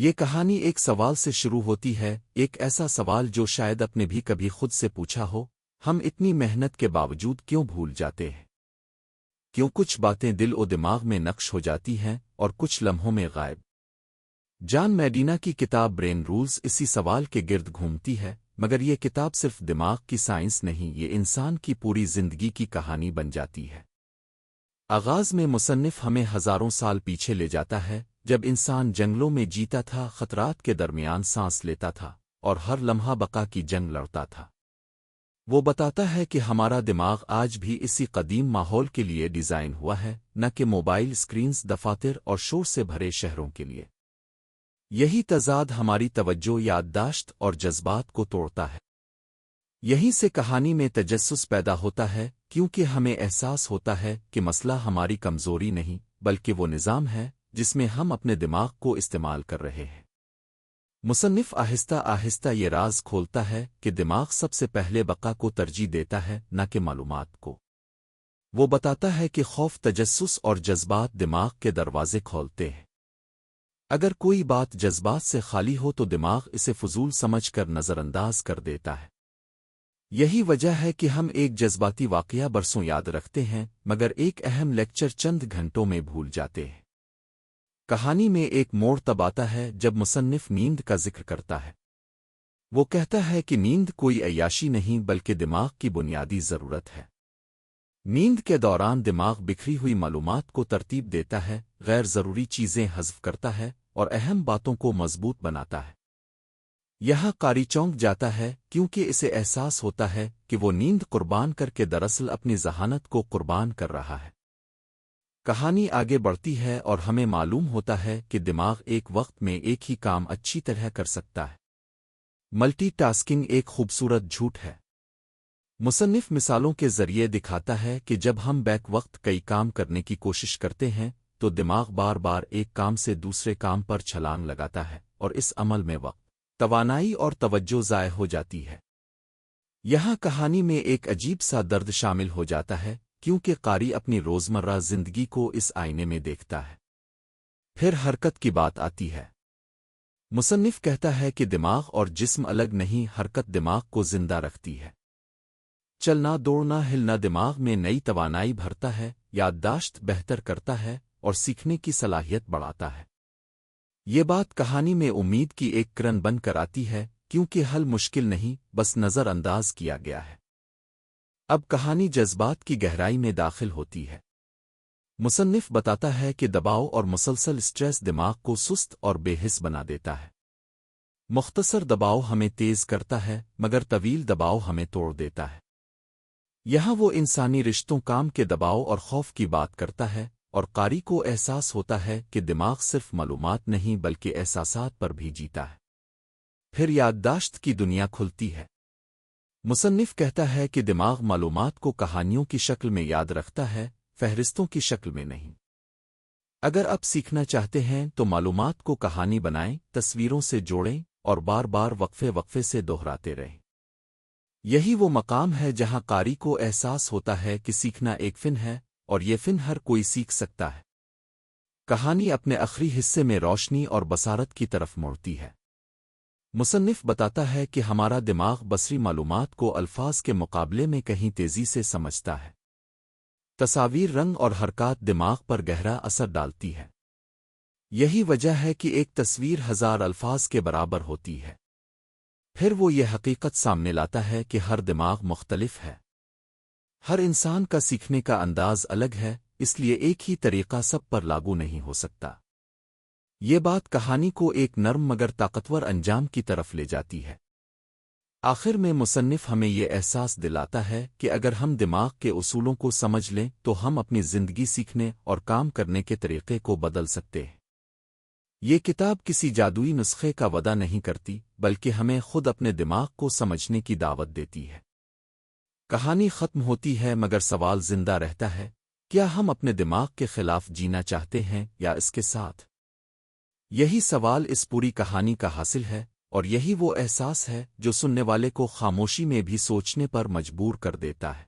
یہ کہانی ایک سوال سے شروع ہوتی ہے، ایک ایسا سوال جو شاید اپنے بھی کبھی خود سے پوچھا ہو، ہم اتنی محنت کے باوجود کیوں بھول جاتے ہیں؟ کیوں کچھ باتیں دل و دماغ میں نقش ہو جاتی ہیں اور کچھ لمحوں میں غائب؟ جان میڈینا کی کتاب برین رولز اسی سوال کے گرد گھومتی ہے، مگر یہ کتاب صرف دماغ کی سائنس نہیں، یہ انسان کی پوری زندگی کی کہانی بن جاتی ہے۔ آغاز میں مصنف ہمیں ہزاروں سال پیچھے لے جاتا ہے، جب انسان جنگلوں میں جیتا تھا، خطرات کے درمیان سانس لیتا تھا اور ہر لمحہ بقا کی جنگ لڑتا تھا۔ وہ بتاتا ہے کہ ہمارا دماغ آج بھی اسی قدیم ماحول کے لیے ڈیزائن ہوا ہے، نہ کہ موبائل سکرینز، دفاتر اور شور سے بھرے شہروں کے لیے۔ یہی تضاد ہماری توجہ، یادداشت اور جذبات کو توڑتا ہے۔ یہیں سے کہانی میں تجسس پیدا ہوتا ہے، کیونکہ ہمیں احساس ہوتا ہے کہ مسئلہ ہماری کمزوری نہیں، بلکہ وہ نظام ہے جس میں ہم اپنے دماغ کو استعمال کر رہے ہیں۔ مصنف آہستہ آہستہ یہ راز کھولتا ہے کہ دماغ سب سے پہلے بقا کو ترجیح دیتا ہے، نہ کہ معلومات کو۔ وہ بتاتا ہے کہ خوف، تجسس اور جذبات دماغ کے دروازے کھولتے ہیں۔ اگر کوئی بات جذبات سے خالی ہو تو دماغ اسے فضول سمجھ کر نظر انداز کر دیتا ہے۔ یہی وجہ ہے کہ ہم ایک جذباتی واقعہ برسوں یاد رکھتے ہیں، مگر ایک اہم لیکچر چند گھنٹوں میں بھول جاتے ہیں۔ کہانی میں ایک موڑ تب آتا ہے جب مصنف نیند کا ذکر کرتا ہے۔ وہ کہتا ہے کہ نیند کوئی عیاشی نہیں، بلکہ دماغ کی بنیادی ضرورت ہے۔ نیند کے دوران دماغ بکھری ہوئی معلومات کو ترتیب دیتا ہے، غیر ضروری چیزیں حذف کرتا ہے اور اہم باتوں کو مضبوط بناتا ہے۔ یہاں قاری چونک جاتا ہے، کیونکہ اسے احساس ہوتا ہے کہ وہ نیند قربان کر کے دراصل اپنی ذہانت کو قربان کر رہا ہے۔ کہانی آگے بڑھتی ہے اور ہمیں معلوم ہوتا ہے کہ دماغ ایک وقت میں ایک ہی کام اچھی طرح کر سکتا ہے۔ ملٹی ٹاسکنگ ایک خوبصورت جھوٹ ہے۔ مصنف مثالوں کے ذریعے دکھاتا ہے کہ جب ہم بیک وقت کئی کام کرنے کی کوشش کرتے ہیں تو دماغ بار بار ایک کام سے دوسرے کام پر چھلانگ لگاتا ہے، اور اس عمل میں وقت، توانائی اور توجہ ضائع ہو جاتی ہے۔ یہاں کہانی میں ایک عجیب سا درد شامل ہو جاتا ہے، کیونکہ قاری اپنی روزمرہ زندگی کو اس آئینے میں دیکھتا ہے۔ پھر حرکت کی بات آتی ہے۔ مصنف کہتا ہے کہ دماغ اور جسم الگ نہیں، حرکت دماغ کو زندہ رکھتی ہے۔ چلنا، دوڑنا، ہلنا دماغ میں نئی توانائی بھرتا ہے، یادداشت بہتر کرتا ہے اور سیکھنے کی صلاحیت بڑھاتا ہے۔ یہ بات کہانی میں امید کی ایک کرن بن کر آتی ہے، کیونکہ حل مشکل نہیں، بس نظر انداز کیا گیا ہے۔ اب کہانی جذبات کی گہرائی میں داخل ہوتی ہے۔ مصنف بتاتا ہے کہ دباؤ اور مسلسل اسٹریس دماغ کو سست اور بے حس بنا دیتا ہے۔ مختصر دباؤ ہمیں تیز کرتا ہے، مگر طویل دباؤ ہمیں توڑ دیتا ہے۔ یہاں وہ انسانی رشتوں، کام کے دباؤ اور خوف کی بات کرتا ہے، اور قاری کو احساس ہوتا ہے کہ دماغ صرف معلومات نہیں بلکہ احساسات پر بھی جیتا ہے۔ پھر یادداشت کی دنیا کھلتی ہے۔ مصنف کہتا ہے کہ دماغ معلومات کو کہانیوں کی شکل میں یاد رکھتا ہے، فہرستوں کی شکل میں نہیں۔ اگر آپ سیکھنا چاہتے ہیں تو معلومات کو کہانی بنائیں، تصویروں سے جوڑیں اور بار بار وقفے سے دہراتے رہیں۔ یہی وہ مقام ہے جہاں قاری کو احساس ہوتا ہے کہ سیکھنا ایک فن ہے، اور یہ فن ہر کوئی سیکھ سکتا ہے۔ کہانی اپنے آخری حصے میں روشنی اور بصارت کی طرف موڑتی ہے۔ مصنف بتاتا ہے کہ ہمارا دماغ بصری معلومات کو الفاظ کے مقابلے میں کہیں تیزی سے سمجھتا ہے۔ تصاویر، رنگ اور حرکات دماغ پر گہرا اثر ڈالتی ہے۔ یہی وجہ ہے کہ ایک تصویر 1000 الفاظ کے برابر ہوتی ہے۔ پھر وہ یہ حقیقت سامنے لاتا ہے کہ ہر دماغ مختلف ہے۔ ہر انسان کا سیکھنے کا انداز الگ ہے، اس لیے ایک ہی طریقہ سب پر لاگو نہیں ہو سکتا۔ یہ بات کہانی کو ایک نرم مگر طاقتور انجام کی طرف لے جاتی ہے۔ آخر میں مصنف ہمیں یہ احساس دلاتا ہے کہ اگر ہم دماغ کے اصولوں کو سمجھ لیں تو ہم اپنی زندگی سیکھنے اور کام کرنے کے طریقے کو بدل سکتے ہیں۔ یہ کتاب کسی جادوئی نسخے کا وعدہ نہیں کرتی، بلکہ ہمیں خود اپنے دماغ کو سمجھنے کی دعوت دیتی ہے۔ کہانی ختم ہوتی ہے، مگر سوال زندہ رہتا ہے، کیا ہم اپنے دماغ کے خلاف جینا چاہتے ہیں یا اس کے ساتھ؟ یہی سوال اس پوری کہانی کا حاصل ہے، اور یہی وہ احساس ہے جو سننے والے کو خاموشی میں بھی سوچنے پر مجبور کر دیتا ہے۔